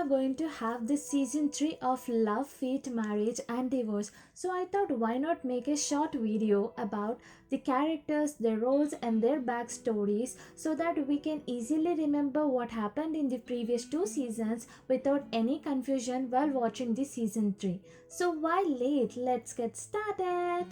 going to have this season 3 of Love, Fate, Marriage and Divorce. So I thought why not make a short video about the characters, their roles and their backstories so that we can easily remember what happened in the previous 2 seasons without any confusion while watching the season 3. So why late? Let's get started.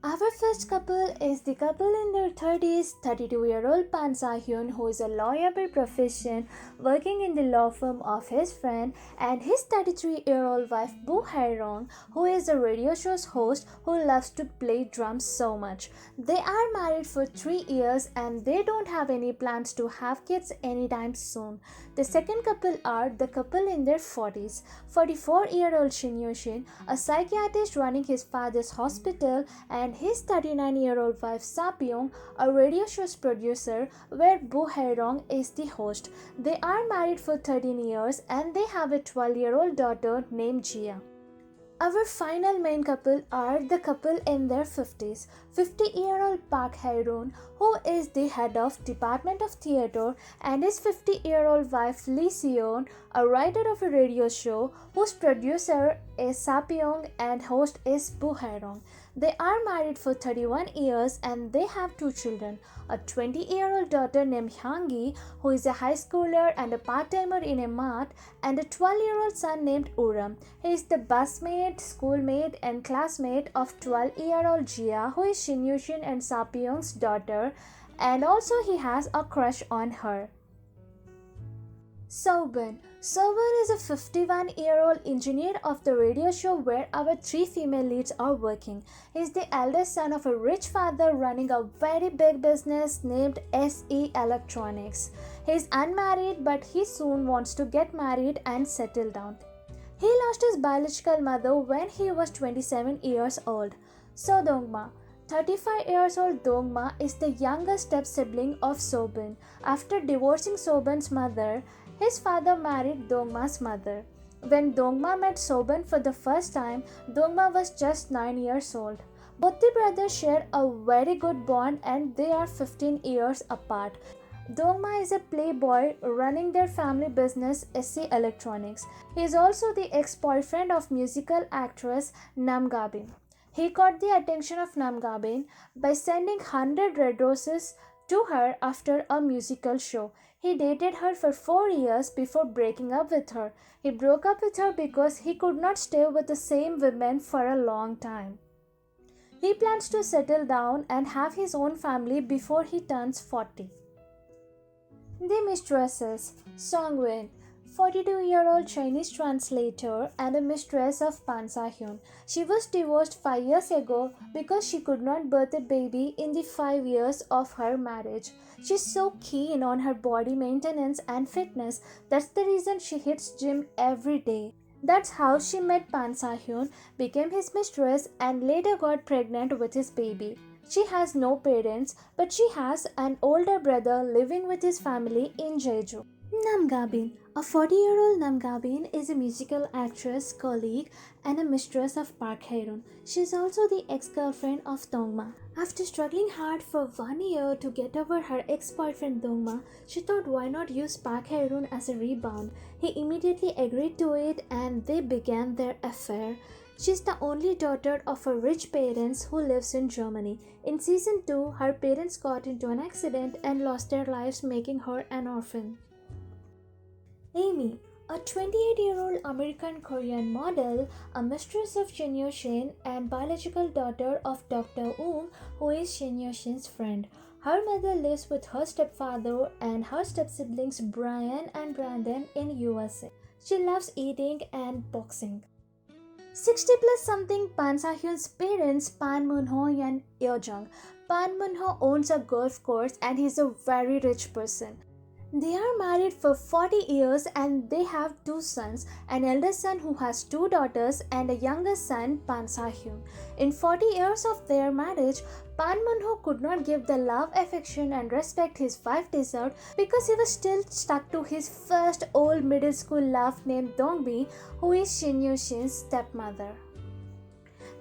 Our first couple is the couple in their 30s, 32-year-old Pan Sahyun, who is a lawyer by profession working in the law firm of his friend, and his 33-year-old wife Boo Hyerong, who is a radio show's host who loves to play drums so much. They are married for 3 years and they don't have any plans to have kids anytime soon. The second couple are the couple in their 40s, 44-year-old Shin, a psychiatrist running his father's hospital, and his 39-year-old wife Sapyeong, a radio show's producer where Boo Hyerong is the host. They are married for 13 years and they have a 12-year-old daughter named Jia. Our final main couple are the couple in their 50s. 50-year-old Park Hae-roon, who is the head of Department of Theatre, and his 50-year-old wife Lee Seo-yeon, a writer of a radio show whose producer is Sapyeong and host is Boo Hyerong. They are married for 31 years and they have 2 children, a 20-year-old daughter named Hyang, who is a high schooler and a part-timer in a mart, and a 12-year-old son named Uram. He is the busmate, schoolmate and classmate of 12-year-old Jia, who is Shin and Sapyeong's daughter, and also he has a crush on her. Seo Ban. Seo Ban is a 51-year-old engineer of the radio show where our 3 female leads are working. He is the eldest son of a rich father running a very big business named SE Electronics. He is unmarried but he soon wants to get married and settle down. He lost his biological mother when he was 27 years old. So Dongma. 35 years old Dongma is the younger step-sibling of Seo Ban. After divorcing Seo Ban's mother, his father married Dongma's mother. When Dongma met Seo Ban for the first time, Dongma was just 9 years old. Both the brothers share a very good bond and they are 15 years apart. Dongma is a playboy running their family business SE Electronics. He is also the ex-boyfriend of musical actress Nam Gabin. He caught the attention of Nam Gabin by sending 100 red roses to her after a musical show. He dated her for 4 years before breaking up with her. He broke up with her because he could not stay with the same women for a long time. He plans to settle down and have his own family before he turns 40. The mistresses. Song-win, 42-year-old Chinese translator and a mistress of Pan Sahyun. She was divorced 5 years ago because she could not birth a baby in the 5 years of her marriage. She's so keen on her body maintenance and fitness. That's the reason she hits gym every day. That's how she met Pan Sahyun, became his mistress and later got pregnant with his baby. She has no parents, but she has an older brother living with his family in Jeju. Nam Gabin. A 40-year-old Nam Gabin is a musical actress, colleague, and a mistress of Park Hae-roon. She is also the ex-girlfriend of Dongma. After struggling hard for 1 year to get over her ex-boyfriend Dongma, she thought why not use Park Hae-roon as a rebound. He immediately agreed to it and they began their affair. She is the only daughter of her rich parents who lives in Germany. In season 2, her parents got into an accident and lost their lives, making her an orphan. Amy, a 28-year-old American-Korean model, a mistress of Shin Yo-shin and biological daughter of Dr. Woong, who is Shin Yo-shin's friend. Her mother lives with her stepfather and her step-siblings Brian and Brandon in USA. She loves eating and boxing. 60 plus something Pan Sahyun's parents, Pan Munho and Jeong. Pan Munho owns a golf course and he's a very rich person. They are married for 40 years and they have 2 sons, an elder son who has 2 daughters and a younger son, Pan Sahyun. In 40 years of their marriage, Pan Munho could not give the love, affection and respect his wife deserved because he was still stuck to his first old middle school love named Dongmi, who is Shin Yo-shin's stepmother.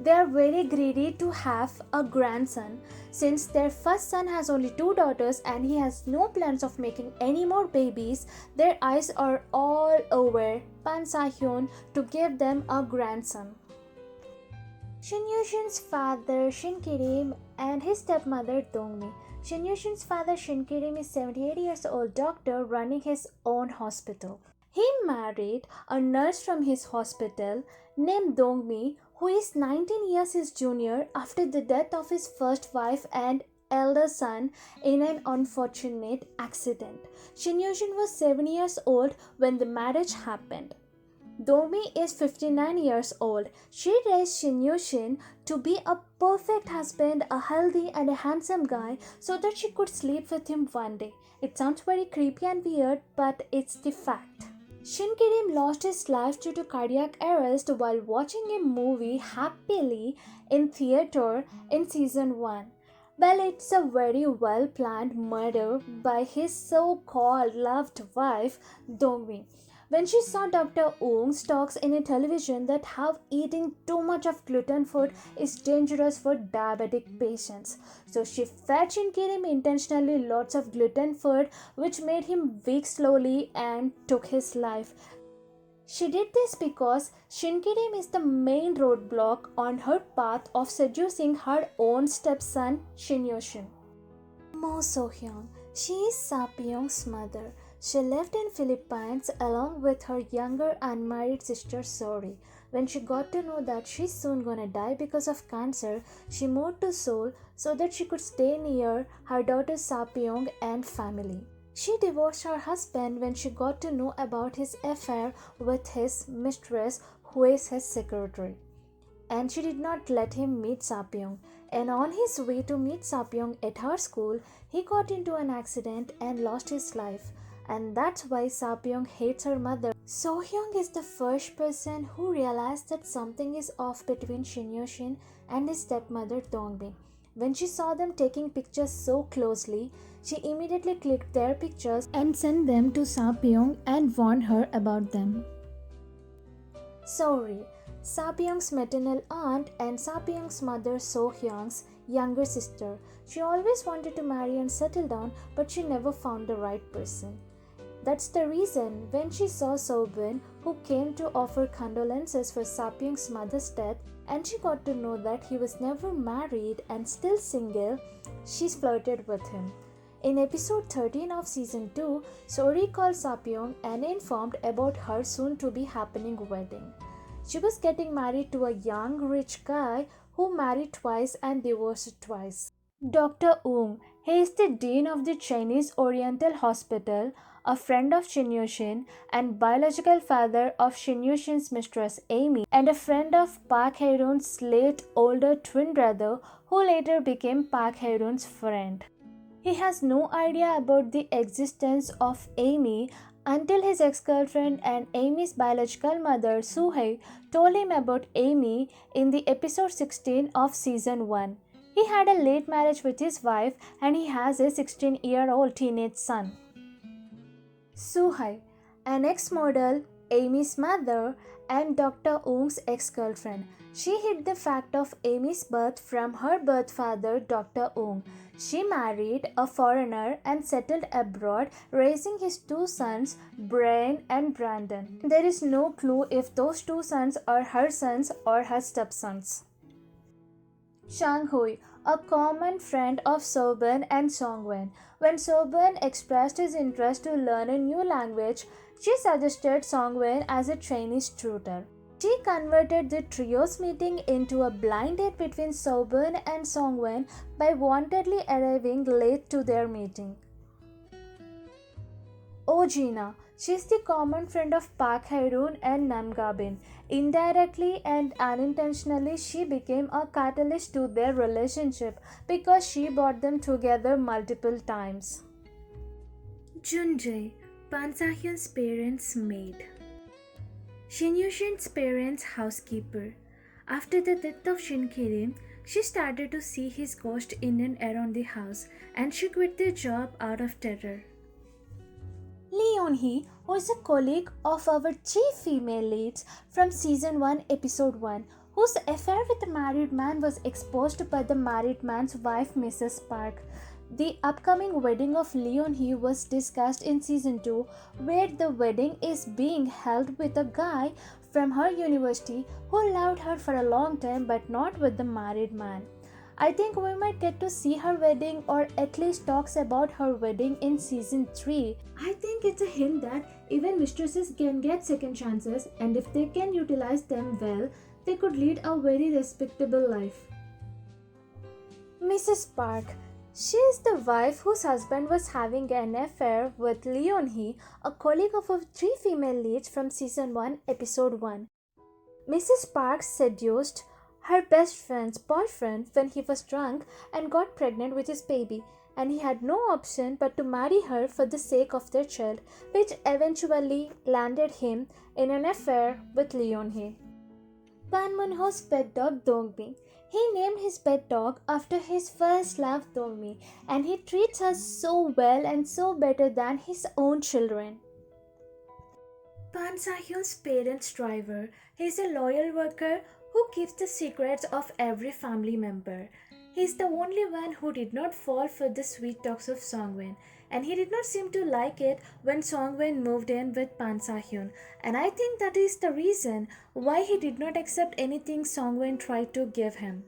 They are very greedy to have a grandson. Since their first son has only 2 daughters and he has no plans of making any more babies, their eyes are all over Pan Sahyun to give them a grandson. Shin Yushin's father Shin Kirim and his stepmother Dongmi. Shin Yushin's father Shin Kirim is 78 years old doctor running his own hospital. He married a nurse from his hospital named Dongmi, who is 19 years his junior after the death of his first wife and elder son in an unfortunate accident. Shin Yushin was 7 years old when the marriage happened. Dongmi is 59 years old. She raised Shin Yushin to be a perfect husband, a healthy and a handsome guy so that she could sleep with him one day. It sounds very creepy and weird, but it's the fact. Shin Kirim lost his life due to cardiac arrest while watching a movie happily in theater in season 1. Well, it's a very well planned murder by his so-called loved wife Dongmi. When she saw Dr. Woong's talks in a television that how eating too much of gluten food is dangerous for diabetic patients. So she fed Shin Kirim intentionally lots of gluten food which made him weak slowly and took his life. She did this because Shin Kirim is the main roadblock on her path of seducing her own stepson Shin Yushin. Seo Hyang. She is Sapyeong's mother. She lived in Philippines along with her younger unmarried sister Seo Ri. When she got to know that she's soon gonna die because of cancer, she moved to Seoul so that she could stay near her daughter Sapyeong and family. She divorced her husband when she got to know about his affair with his mistress, who is his secretary. And she did not let him meet Sapyeong. And on his way to meet Sapyeong at her school, he got into an accident and lost his life. And that's why Sapyeong hates her mother. Seo Hyang is the first person who realized that something is off between Shin Yushin and his stepmother Dongmi. When she saw them taking pictures so closely, she immediately clicked their pictures and sent them to Sapyeong and warned her about them. Seo Ri, Sapyeong's maternal aunt and Sapyeong's mother Seo Hyang's younger sister. She always wanted to marry and settle down, but she never found the right person. That's the reason when she saw Seo Ban, who came to offer condolences for Sapyeong's mother's death, and she got to know that he was never married and still single, she flirted with him. In episode 13 of season 2, Seo Ri called Sapyeong and informed about her soon-to-be happening wedding. She was getting married to a young, rich guy who married twice and divorced twice. Dr. Woong, he is the dean of the Chinese Oriental Hospital, a friend of Shin Yushin and biological father of Shin Yushin's mistress Amy, and a friend of Park Hae-run's late older twin brother who later became Park Hae-run's friend. He has no idea about the existence of Amy until his ex-girlfriend and Amy's biological mother Soo-hye told him about Amy in the episode 16 of season 1. He had a late marriage with his wife and he has a 16-year-old teenage son. Soo-hye, an ex-model, Amy's mother, and Dr. Woong's ex-girlfriend. She hid the fact of Amy's birth from her birth father, Dr. Woong. She married a foreigner and settled abroad, raising his 2 sons, Brian and Brandon. There is no clue if those 2 sons are her sons or her stepsons. Chang Hui, a common friend of Seo Ban and Songwen. When Seo Ban expressed his interest to learn a new language, she suggested Songwen as a Chinese tutor. She converted the trio's meeting into a blind date between Seo Ban and Songwen by wantedly arriving late to their meeting. Oh Gina, she is the common friend of Park Hae-run and Nam Ga-bin. Indirectly and unintentionally, she became a catalyst to their relationship because she brought them together multiple times. Jun Jae, Pan Sahyun's parents' maid. Shin Yushin's parents' housekeeper. After the death of Shin Kirim, she started to see his ghost in and around the house, and she quit the job out of terror. Yoon Hee, who is a colleague of our 3 female leads from season 1 episode 1, whose affair with the married man was exposed by the married man's wife, Mrs. Park. The upcoming wedding of Yoon Hee was discussed in season 2, where the wedding is being held with a guy from her university who loved her for a long time but not with the married man. I think we might get to see her wedding or at least talks about her wedding in season 3. I think it's a hint that even mistresses can get second chances, and if they can utilize them well, they could lead a very respectable life. Mrs. Park. She is the wife whose husband was having an affair with Yoon Hee, a colleague of our three female leads from season 1, episode 1. Mrs. Park seduced her best friend's boyfriend when he was drunk and got pregnant with his baby, and he had no option but to marry her for the sake of their child, which eventually landed him in an affair with Yoon Hee. Pan Munho's pet dog Dongmi. He named his pet dog after his first love Dongmi, and he treats her so well and so better than his own children. Pan Sahyun's parents' driver. He is a loyal worker who keeps the secrets of every family member. He is the only one who did not fall for the sweet talks of Songwen, and he did not seem to like it when Songwen moved in with Pan Sahyun, and I think that is the reason why he did not accept anything Songwen tried to give him.